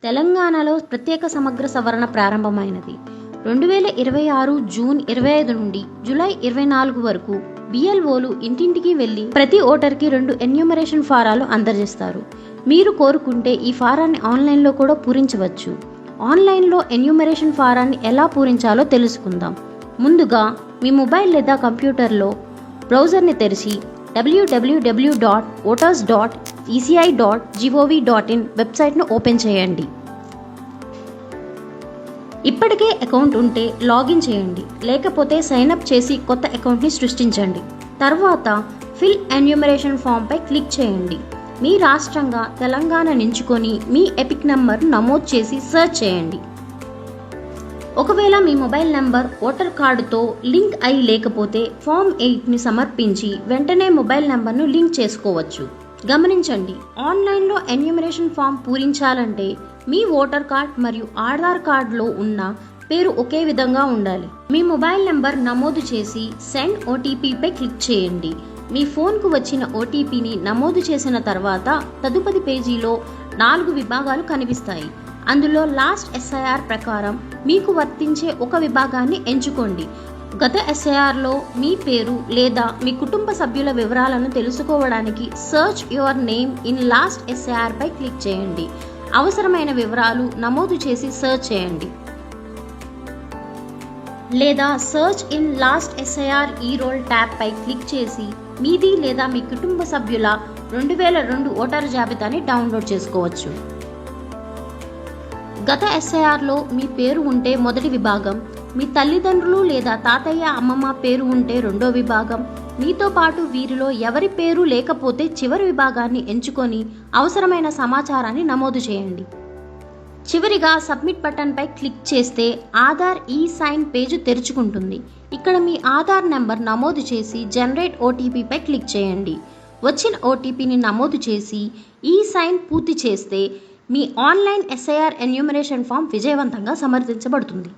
తెలంగాణలో ప్రత్యేక సమగ్ర సవరణ ప్రారంభమైనది. 2026 జూన్ 25 నుండి జూలై 24 వరకు బిఎల్ఓలు ఇంటింటికి వెళ్లి ప్రతి ఓటర్కి 2 ఎన్యూమరేషన్ ఫారాలు అందజేస్తారు. మీరు కోరుకుంటే ఈ ఫారాన్ని ఆన్లైన్లో కూడా పూరించవచ్చు. ఆన్లైన్లో ఎన్యూమరేషన్ ఫారాన్ని ఎలా పూరించాలో తెలుసుకుందాం. ముందుగా మీ మొబైల్ లేదా కంప్యూటర్లో బ్రౌజర్ని తెరిచి www.voters.eci.gov.in వెబ్సైట్ను ఓపెన్ చేయండి. ఇప్పటికే అకౌంట్ ఉంటే లాగిన్ చేయండి, లేకపోతే సైన్అప్ చేసి కొత్త అకౌంట్ని సృష్టించండి. తర్వాత ఫిల్ ఎన్యూమరేషన్ ఫామ్పై క్లిక్ చేయండి. మీ రాష్ట్రంగా తెలంగాణ ఎంచుకొని మీ ఎపిక్ నంబర్ను నమోదు చేసి సెర్చ్ చేయండి. ఒకవేళ మీ మొబైల్ నంబర్ ఓటర్ కార్డుతో లింక్ అయి లేకపోతే ఫామ్ 8ని సమర్పించి వెంటనే మొబైల్ నంబర్ను లింక్ చేసుకోవచ్చు. గమనించండి, ఆన్లైన్లో ఎన్యూమరేషన్ ఫామ్ పూరించాలంటే మీ ఓటర్ కార్డ్ మరియు ఆధార్ కార్డులో ఉన్న పేరు ఒకే విధంగా ఉండాలి. మీ మొబైల్ నంబర్ నమోదు చేసి సెండ్ ఓటీపీపై క్లిక్ చేయండి. మీ ఫోన్కు వచ్చిన ఓటీపీని నమోదు చేసిన తర్వాత తదుపరి పేజీలో 4 విభాగాలు కనిపిస్తాయి. అందులో లాస్ట్ ఎస్ఐఆర్ ప్రకారం మీకు వర్తించే ఒక విభాగాన్ని ఎంచుకోండి. గత ఎస్ఐఆర్లో మీ పేరు లేదా మీ కుటుంబ సభ్యుల వివరాలను తెలుసుకోవడానికి search your name in last SIR పై క్లిక్ చేయండి. అవసరమైన వివరాలు నమోదు చేసి సర్చ్ చేయండి. లేదా search in last SIR e roll tab పై క్లిక్ చేసి మీది లేదా మీ కుటుంబ సభ్యుల 2002 ఓటర్ జాబితాని డౌన్లోడ్ చేసుకోవచ్చు. గత ఎస్ఐఆర్లో మీ పేరు ఉంటే మొదటి విభాగం, మీ తల్లిదండ్రులు లేదా తాతయ్య అమ్మమ్మ పేరు ఉంటే రెండో విభాగం, మీతో పాటు వీరిలో ఎవరి పేరు లేకపోతే చివరి విభాగాన్ని ఎంచుకొని అవసరమైన సమాచారాన్ని నమోదు చేయండి. చివరిగా సబ్మిట్ బటన్పై క్లిక్ చేస్తే ఆధార్ ఈ సైన్ పేజ్ తెరుచుకుంటుంది. ఇక్కడ మీ ఆధార్ నెంబర్ నమోదు చేసి జనరేట్ ఓటీపీపై క్లిక్ చేయండి. వచ్చిన ఓటీపీని నమోదు చేసి ఈ సైన్ పూర్తి చేస్తే మీ ఆన్లైన్ ఎస్ఐఆర్ ఎన్యూమరేషన్ ఫామ్ విజయవంతంగా సమర్థించబడుతుంది.